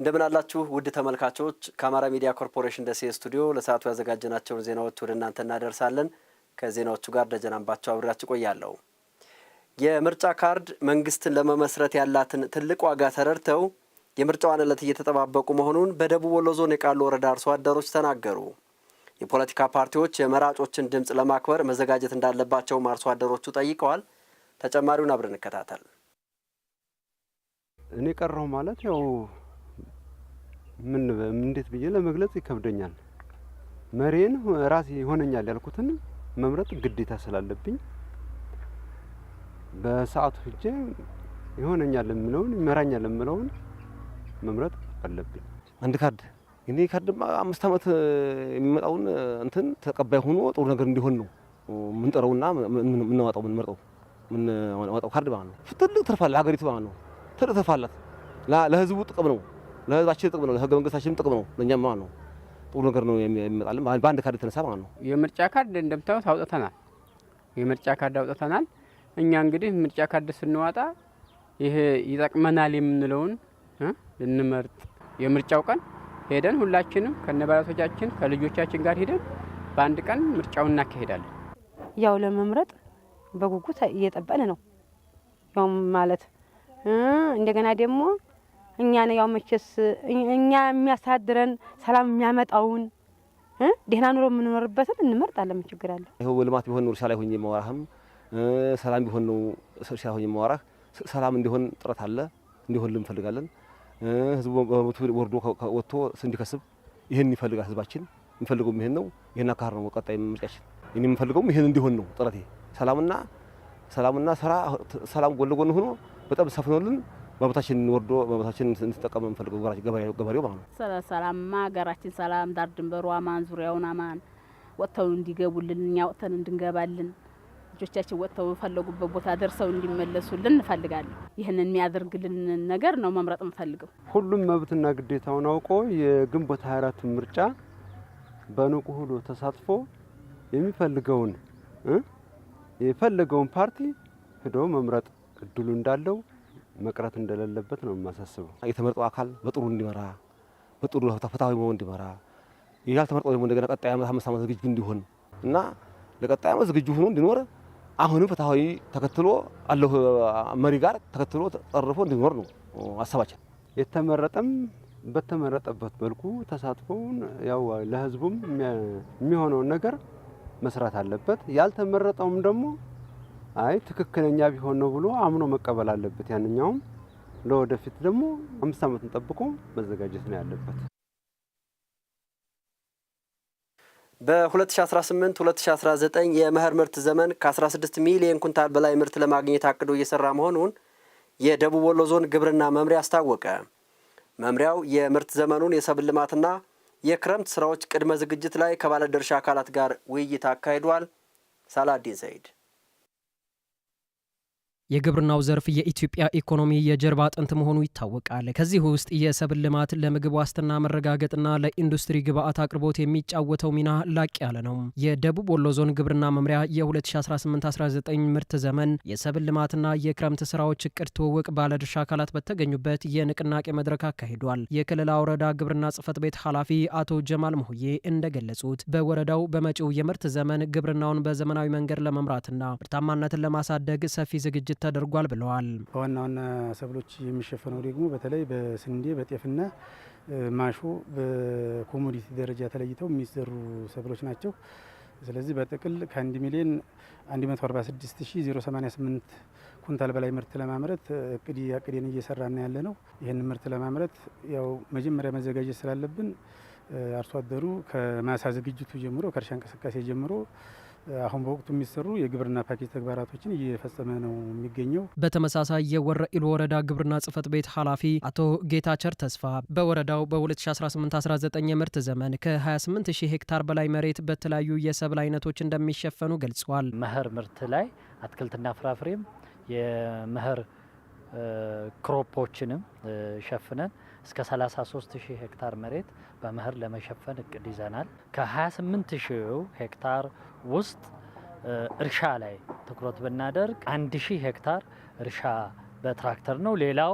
እንደምን አላችሁ ውድ ተመልካቾች ከአማራ ሚዲያ ኮርፖሬሽን ደሴ ስቱዲዮ ለሰዓቱ ያዘጋጀናቸውን ዜናዎች ወደ እናንተ እናደርሳለን። ከዜናዎቹ ጋር ደጀናንባቸው አብራችሁ ቆያለሁ። የምርጫ ካርድ መንግስትን ለመመስረት ያላትን ትልቅ ዋጋ ተረድተው የምርጫውን ዕለት እየተጠባበቁ መሆኑን በደቡብ ወሎ ዞን የቃሉ ወረዳ አርሶ አደሮች ተናገሩ። የፖለቲካ ፓርቲዎች የመራጮችን ድምጽ ለማክበር መዘጋጀት እንዳለባቸው አርሶ አደሮቹ ጠይቀዋል። ተጨማሪውን አብረን እንከታተል። እኔ ቀረው ማለት ያው ምን እንዴት ብዬ ለመግለጽ ይከብደኛል። መሪን ራሴ ይሆነኛል ያልኩትን መምረጥ ግዴታ ስላለብኝ በሰዓቱ ሄጄ ይሆነኛል የምለውን ይመራኛል የምለውን መምረጥ አለብኝ። አንድ ካርድ እኔ ካርድማ 5 ዓመት የሚመጣውን እንትን ተቀባይ ሆኖ ጥሩ ነገር እንዲሆን ነው ምንጠረውና ምንዋጣው ምንመርጠው ምንዋጣው ካርድ ማለት ነው። ትልቅ ትርፍ አለ ሀገሪቱ ማለት ነው። ትልቅ ትርፍ አላት። ለህዝቡ ጥቅም ነው። ለህዝባችን ጥቅም ነው። ለህገ መንግስታችን ጥቅም ነው። ለኛም ማለት ነው ጥሩ ነገር ነው የሚመጣልን በአንድ ካርድ ተነሳ ማለት ነው። የምርጫ ካርድ እንደምታውቁት አውጥተናል። የምርጫ ካርድ አውጥተናል። እኛ እንግዲህ ምርጫ ካርድ ስንዋጣ ይሄ ይጠቅመናል የምንለውን ልንመርጥ የምርጫው ቀን ሄደን ሁላችንም ከነባራቶቻችን ከልጆቻችን ጋር ሄደን በአንድ ቀን ምርጫውን እናካሄዳለን። ያው ለመምረጥ በጉጉት እየጠበቅን ነው። ያው ማለት እንደገና ደግሞ እኛ ነው ያው መቼስ እኛ የሚያሳድረን ሰላም የሚያመጣውን ደህና ኑሮ የምንኖርበትን እንመርጣለን። ምን ችግር አለ? ይሄው ልማት ቢሆን ነው ሻላይ ሆኜ ማወራህም ሰላም ቢሆን ነው ሻላይ ሆኜ ማወራህ። ሰላም እንዲሆን ጥረት አለ እንዲሆን እንፈልጋለን። ህዝቡ በመቱ ወርዶ ወጥቶ እንዲከስብ ይሄን ይፈልጋል። ህዝባችን የሚፈልገው ይሄን ነው። ይሄን አካር ነው ቀጣይ ምርጫችን። እኔ የምፈልገው ይሄን እንዲሆን ነው ጥረቴ። ሰላምና ስራ ሰላም ጎን ለጎን ሆኖ በጣም ሰፍኖልን በመታችን ወርዶ በመታችን እንተጠቀም እንፈልገው ገበሬው ማለት ነው። ሰላምማ ሀገራችን ሰላም ዳር ድንበሩ አማን ዙሪያውን አማን ወጥተው እንዲገቡልን እኛ ወጥተን እንድንገባልን ልጆቻችን ወጥተው ፈለጉበት ቦታ ደርሰው እንዲመለሱልን እንፈልጋለን። ይሄንን የሚያደርግልን ነገር ነው መምረጥ እንፈልገው። ሁሉም መብትና ግዴታውን አውቆ የግንቦት 24 ምርጫ በንቁ ሁሉ ተሳትፎ የፈለገውን ፓርቲ ሄዶ መምረጥ እድሉ እንዳለው መቅረት እንደሌለበት ነው የማሳስበው። የተመረጠው አካል በጥሩ እንዲመራ በጥሩ ፍትሃዊ መሆን እንዲመራ ያልተመረጠው ደግሞ እንደገና ቀጣይ 5 ዓመት ዝግጁ እንዲሆን እና ለቀጣይ ዓመት ዝግጁ ሆኖ እንዲኖር አሁንም ፍትሃዊ ተከትሎ አለው መሪ ጋር ተከትሎ ተጠርፎ እንዲኖር ነው ሐሳባችን። የተመረጠም በተመረጠበት መልኩ ተሳትፎውን ያው ለህዝቡም የሚሆነው ነገር መስራት አለበት። ያልተመረጠውም ደግሞ አይ ትክክለኛ ቢሆን ነው ብሎ አምኖ መቀበል አለበት። ያንኛውም ለወደፊት ደግሞ 5 ዓመትን ጠብቆ መዘጋጀት ነው ያለበት። በ2018-2019 የመኸር ምርት ዘመን ከ16 ሚሊዮን ኩንታል በላይ ምርት ለማግኘት አቅዶ እየሰራ መሆኑን የደቡብ ወሎ ዞን ግብርና መምሪያ አስታወቀ። መምሪያው የምርት ዘመኑን የሰብል ልማትና የክረምት ስራዎች ቅድመ ዝግጅት ላይ ከባለድርሻ አካላት ጋር ውይይት አካሂዷል። ሳላዲን ሰይድ የግብርናው ዘርፍ የኢትዮጵያ ኢኮኖሚ የጀርባ አጥንት መሆኑ ይታወቃል። ከዚህ ውስጥ የሰብል ልማት ለምግብ ዋስትና መረጋገጥና ለኢንዱስትሪ ግብዓት አቅርቦት የሚጫወተው ሚና ላቅ ያለ ነው። የደቡብ ወሎ ዞን ግብርና መምሪያ የ2018-19 ምርት ዘመን የሰብል ልማትና የክረምት ስራዎች እቅድ ትውውቅ ባለድርሻ አካላት በተገኙበት የንቅናቄ መድረክ አካሂዷል። የክልላ ወረዳ ግብርና ጽሕፈት ቤት ኃላፊ አቶ ጀማል መሆዬ እንደገለጹት በወረዳው በመጪው የምርት ዘመን ግብርናውን በዘመናዊ መንገድ ለመምራትና ምርታማነትን ለማሳደግ ሰፊ ዝግጅት ተደርጓል ብለዋል። ዋና ዋና ሰብሎች የሚሸፈነው ደግሞ በተለይ በስንዴ በጤፍና ማሾ በኮሞዲቲ ደረጃ ተለይተው የሚዘሩ ሰብሎች ናቸው። ስለዚህ በጥቅል ከ1 ሚሊዮን 146088 ኩንታል በላይ ምርት ለማምረት እቅዴን እየሰራና ያለ ነው። ይህን ምርት ለማምረት ያው መጀመሪያ መዘጋጀት ስላለብን አርሶ አደሩ ከማሳ ዝግጅቱ ጀምሮ ከእርሻ እንቅስቃሴ ጀምሮ አሁን በወቅቱ የሚሰሩ የግብርና ፓኬጅ ተግባራቶችን እየፈጸመ ነው የሚገኘው። በተመሳሳይ የወረኢሉ ወረዳ ግብርና ጽሕፈት ቤት ኃላፊ አቶ ጌታቸር ተስፋ በወረዳው በ2018-19 የምርት ዘመን ከ28000 ሄክታር በላይ መሬት በተለያዩ የሰብል አይነቶች እንደሚሸፈኑ ገልጸዋል። መኸር ምርት ላይ አትክልትና ፍራፍሬም የመኸር ክሮፖችንም ሸፍነን እስከ 33000 ሄክታር መሬት በመኸር ለመሸፈን እቅድ ይዘናል። ከ28000 ሄክታር ውስጥ እርሻ ላይ ትኩረት ብናደርግ 1000 ሄክታር እርሻ በትራክተር ነው። ሌላው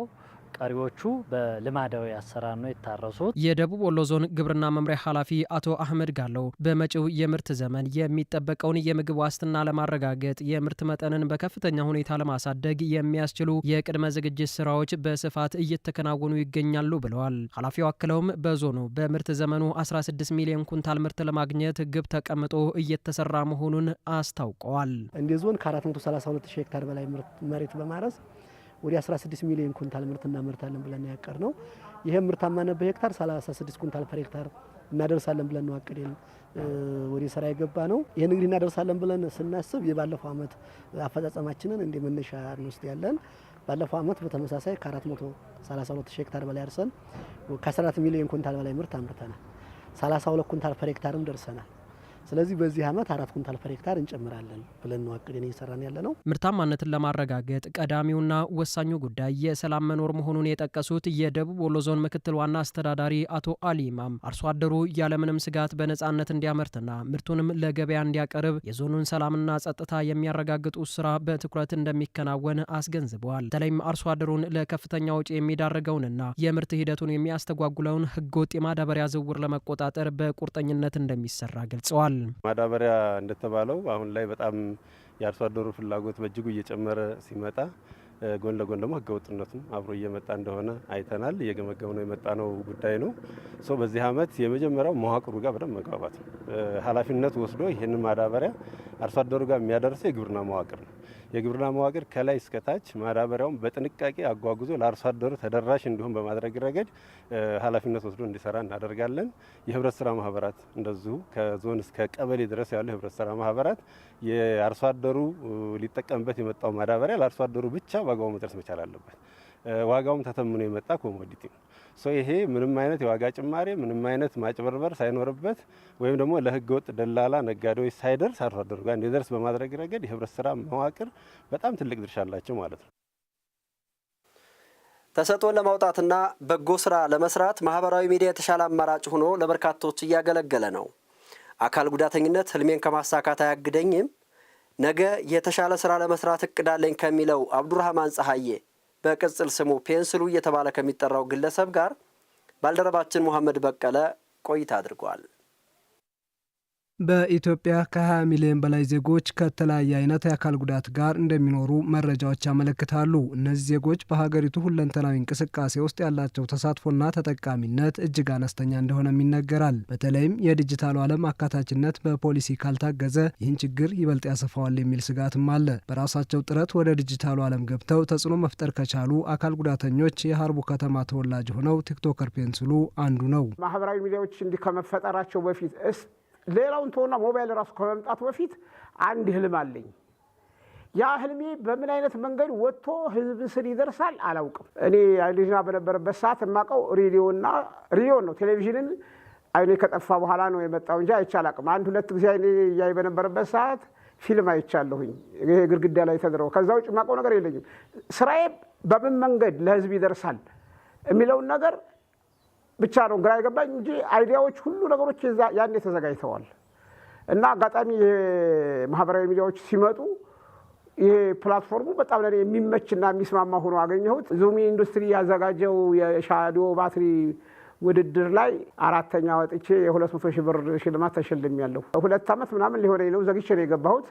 ቀሪዎቹ በልማዳዊ አሰራር ነው የታረሱት። የደቡብ ወሎ ዞን ግብርና መምሪያ ኃላፊ አቶ አህመድ ጋለው በመጪው የምርት ዘመን የሚጠበቀውን የምግብ ዋስትና ለማረጋገጥ የምርት መጠንን በከፍተኛ ሁኔታ ለማሳደግ የሚያስችሉ የቅድመ ዝግጅት ስራዎች በስፋት እየተከናወኑ ይገኛሉ ብለዋል። ኃላፊው አክለውም በዞኑ በምርት ዘመኑ 16 ሚሊዮን ኩንታል ምርት ለማግኘት ግብ ተቀምጦ እየተሰራ መሆኑን አስታውቀዋል። እንደ ዞን ከ432 ሺህ ሄክታር በላይ መሬት በማረስ ወደ 16 ሚሊዮን ኩንታል ምርት እናመርታለን ብለን ያቀር ነው። ይሄ ምርታማነት በሄክታር 36 ኩንታል ፐር ሄክታር እናደርሳለን ብለን ነው አቅደን ወደ ስራ የገባ ነው። ይሄን እንግዲህ እናደርሳለን ብለን ስናስብ የባለፈው አመት አፈጻጸማችንን እንደ መነሻ እንወስድ ያለን ባለፈው አመት በተመሳሳይ ከ432 ሺህ ሄክታር በላይ አርሰን ከ14 ሚሊዮን ኩንታል በላይ ምርት አምርተናል። 32 ኩንታል ፐር ሄክታርም ደርሰናል። ስለዚህ በዚህ አመት 4 ኩንታል ፐር ሄክታር እንጨምራለን ብለን ነው አቅደን እየሰራን ያለ ነው። ምርታማነትን ለማረጋገጥ ቀዳሚውና ወሳኙ ጉዳይ የሰላም መኖር መሆኑን የጠቀሱት የደቡብ ወሎ ዞን ምክትል ዋና አስተዳዳሪ አቶ አሊ ኢማም አርሶ አደሩ ያለምንም ስጋት በነጻነት እንዲያመርትና ምርቱንም ለገበያ እንዲያቀርብ የዞኑን ሰላምና ጸጥታ የሚያረጋግጡ ስራ በትኩረት እንደሚከናወን አስገንዝበዋል። በተለይም አርሶ አደሩን ለከፍተኛ ወጪ የሚዳርገውንና የምርት ሂደቱን የሚያስተጓጉለውን ህገወጥ የማዳበሪያ ዝውውር ለመቆጣጠር በቁርጠኝነት እንደሚሰራ ገልጸዋል። ማዳበሪያ እንደተባለው አሁን ላይ በጣም የአርሶ አደሩ ፍላጎት በእጅጉ እየጨመረ ሲመጣ ጎን ለጎን ደግሞ ህገወጥነቱም አብሮ እየመጣ እንደሆነ አይተናል። እየገመገም ነው የመጣ ነው ጉዳይ ነው። በዚህ አመት የመጀመሪያው መዋቅሩ ጋር በደንብ መግባባት ነው። ኃላፊነት ወስዶ ይህንን ማዳበሪያ አርሶ አደሩ ጋር የሚያደርሰው የግብርና መዋቅር ነው። የግብርና መዋቅር ከላይ እስከ ታች ማዳበሪያውን በጥንቃቄ አጓጉዞ ለአርሶ አደሩ ተደራሽ እንዲሆን በማድረግ ረገድ ኃላፊነት ወስዶ እንዲሰራ እናደርጋለን። የህብረት ስራ ማህበራት እንደዚሁ ከዞን እስከ ቀበሌ ድረስ ያሉ የህብረት ስራ ማህበራት የአርሶ አደሩ ሊጠቀምበት የመጣው ማዳበሪያ ለአርሶ አደሩ ብቻ ዋጋው መድረስ መቻል አለበት። ዋጋውም ተተምኖ የመጣ ኮሞዲቲ ነው። ይሄ ምንም አይነት የዋጋ ጭማሪ ምንም አይነት ማጭበርበር ሳይኖርበት ወይም ደግሞ ለህገ ወጥ ደላላ ነጋዴዎች ሳይደርስ አርሶ አደሩ ጋር እንዲደርስ በማድረግ ረገድ የህብረት ስራ መዋቅር በጣም ትልቅ ድርሻ አላቸው ማለት ነው። ተሰጥኦን ለማውጣትና በጎ ስራ ለመስራት ማህበራዊ ሚዲያ የተሻለ አማራጭ ሆኖ ለበርካቶች እያገለገለ ነው። አካል ጉዳተኝነት ህልሜን ከማሳካት አያግደኝም፣ ነገ የተሻለ ስራ ለመስራት እቅዳለኝ ከሚለው አብዱራህማን ፀሐዬ በቅጽል ስሙ ፔንስሉ እየተባለ ከሚጠራው ግለሰብ ጋር ባልደረባችን መሐመድ በቀለ ቆይታ አድርጓል። በኢትዮጵያ ከ20 ሚሊዮን በላይ ዜጎች ከተለያየ አይነት የአካል ጉዳት ጋር እንደሚኖሩ መረጃዎች ያመለክታሉ። እነዚህ ዜጎች በሀገሪቱ ሁለንተናዊ እንቅስቃሴ ውስጥ ያላቸው ተሳትፎና ተጠቃሚነት እጅግ አነስተኛ እንደሆነም ይነገራል። በተለይም የዲጂታሉ ዓለም አካታችነት በፖሊሲ ካልታገዘ ይህን ችግር ይበልጥ ያሰፋዋል የሚል ስጋትም አለ። በራሳቸው ጥረት ወደ ዲጂታሉ ዓለም ገብተው ተጽዕኖ መፍጠር ከቻሉ አካል ጉዳተኞች የሀርቡ ከተማ ተወላጅ ሆነው ቲክቶከር ፔንስሉ አንዱ ነው። ማህበራዊ ሚዲያዎች እንዲህ ከመፈጠራቸው በፊት ሌላውን ተወና ሞባይል ራሱ ከመምጣቱ በፊት አንድ ህልም አለኝ። ያ ህልሜ በምን አይነት መንገድ ወጥቶ ህዝብ ስር ይደርሳል አላውቅም። እኔ ልጅና በነበረበት ሰዓት የማውቀው ሬዲዮ ነው። ቴሌቪዥንን አይኔ ከጠፋ በኋላ ነው የመጣው እንጂ አይቻላቅም። አንድ ሁለት ጊዜ አይኔ ያይ በነበረበት ሰዓት ፊልም አይቻለሁኝ፣ ይሄ ግድግዳ ላይ ተደረገው። ከዛ ውጭ የማውቀው ነገር የለኝም። ስራዬ በምን መንገድ ለህዝብ ይደርሳል የሚለውን ነገር ብቻ ነው ግራ የገባኝ እንጂ አይዲያዎች ሁሉ ነገሮች ያኔ ተዘጋጅተዋል። እና አጋጣሚ ማህበራዊ ሚዲያዎች ሲመጡ ይሄ ፕላትፎርሙ በጣም ለኔ የሚመችና የሚስማማ ሆኖ አገኘሁት። ዙሚ ኢንዱስትሪ ያዘጋጀው የሻዶ ባትሪ ውድድር ላይ 4ኛ ወጥቼ የ200 ሺህ ብር ሽልማት ተሸልሜያለሁ። 2 አመት ምናምን ሊሆነኝ ነው ዘግቼ ነው የገባሁት።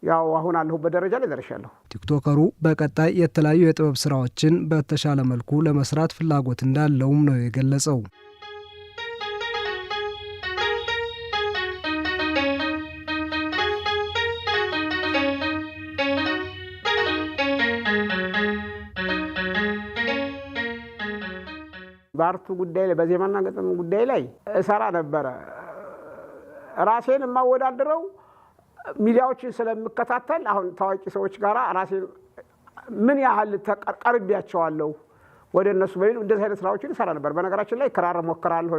ያው አሁን አለሁበት ደረጃ ላይ ደርሻለሁ። ቲክቶከሩ በቀጣይ የተለያዩ የጥበብ ስራዎችን በተሻለ መልኩ ለመስራት ፍላጎት እንዳለውም ነው የገለጸው። በአርቱ ጉዳይ ላይ በዜማና ግጥም ጉዳይ ላይ እሰራ ነበረ። ራሴን የማወዳድረው ሚዲያዎችን ስለምከታተል አሁን ታዋቂ ሰዎች ጋር ራሴን ምን ያህል ተቀርቢያቸዋለሁ ወደ እነሱ በሚል እንደዚህ አይነት ስራዎችን እሰራ ነበር። በነገራችን ላይ ክራር ሞክራለሁ፣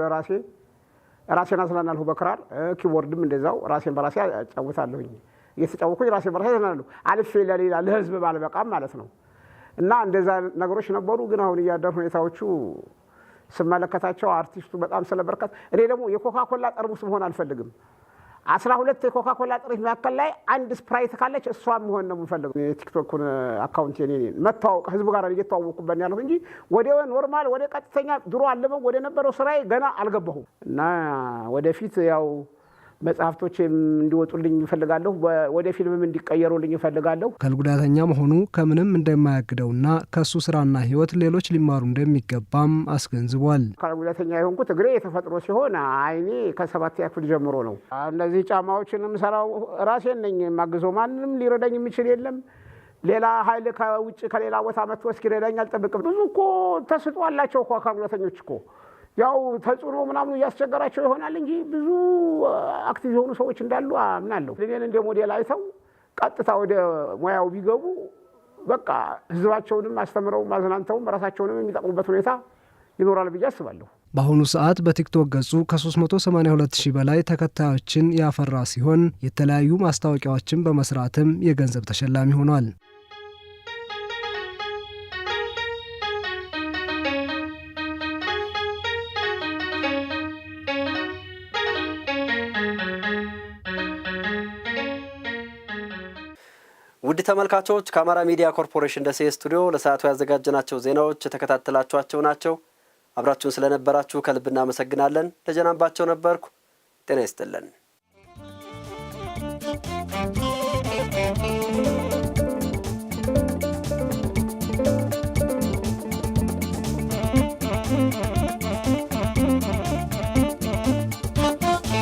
ራሴን አዝናናለሁ በክራር ኪቦርድም እንደዛው ራሴን በራሴ አጫውታለሁኝ። እየተጫወኩኝ ራሴን በራሴ አዝናናለሁ። አልፌ ለሌላ ለህዝብ ባልበቃም ማለት ነው። እና እንደዛ ነገሮች ነበሩ። ግን አሁን እያደር ሁኔታዎቹ ስመለከታቸው አርቲስቱ በጣም ስለበርካት እኔ ደግሞ የኮካኮላ ጠርሙስ መሆን አልፈልግም። 12 የኮካኮላ ጥሪት መካከል ላይ አንድ ስፕራይት ካለች እሷ መሆን ነው የምፈልገው። የቲክቶክ አካውንት የኔ መታወቅ ህዝቡ ጋር እየተዋወቁበት ያለው እንጂ ወደ ኖርማል ወደ ቀጥተኛ ድሮ አለመው ወደ ነበረው ስራዬ ገና አልገባሁም እና ወደፊት ያው መጽሐፍቶችም እንዲወጡልኝ እፈልጋለሁ። ወደ ፊልምም እንዲቀየሩልኝ እፈልጋለሁ። አካል ጉዳተኛ መሆኑ ከምንም እንደማያግደውና ከሱ ስራና ህይወት ሌሎች ሊማሩ እንደሚገባም አስገንዝቧል። አካል ጉዳተኛ የሆንኩት እግሬ የተፈጥሮ ሲሆን አይኔ ከ7ኛ ክፍል ጀምሮ ነው። እነዚህ ጫማዎችን የምሰራው ራሴን ነኝ የማግዘው። ማንም ሊረዳኝ የሚችል የለም። ሌላ ኃይል ከውጭ ከሌላ ቦታ መጥቶ እስኪረዳኝ አልጠብቅም። ብዙ እኮ ተስጦ አላቸው እኮ አካል ጉዳተኞች እኮ ያው ተጽዕኖ ምናምን እያስቸገራቸው ይሆናል እንጂ ብዙ አክቲቭ የሆኑ ሰዎች እንዳሉ አምናለሁ። እኔን እንደ ሞዴል አይተው ቀጥታ ወደ ሙያው ቢገቡ በቃ ህዝባቸውንም አስተምረው ማዝናንተውም ራሳቸውንም የሚጠቅሙበት ሁኔታ ይኖራል ብዬ አስባለሁ። በአሁኑ ሰዓት በቲክቶክ ገጹ ከ382,000 በላይ ተከታዮችን ያፈራ ሲሆን የተለያዩ ማስታወቂያዎችን በመስራትም የገንዘብ ተሸላሚ ሆኗል። ውድ ተመልካቾች ከአማራ ሚዲያ ኮርፖሬሽን ደሴ ስቱዲዮ ለሰዓቱ ያዘጋጀናቸው ዜናዎች የተከታተላችኋቸው ናቸው። አብራችሁን ስለነበራችሁ ከልብ እናመሰግናለን። ደጀን አምባቸው ነበርኩ። ጤና ይስጥልን።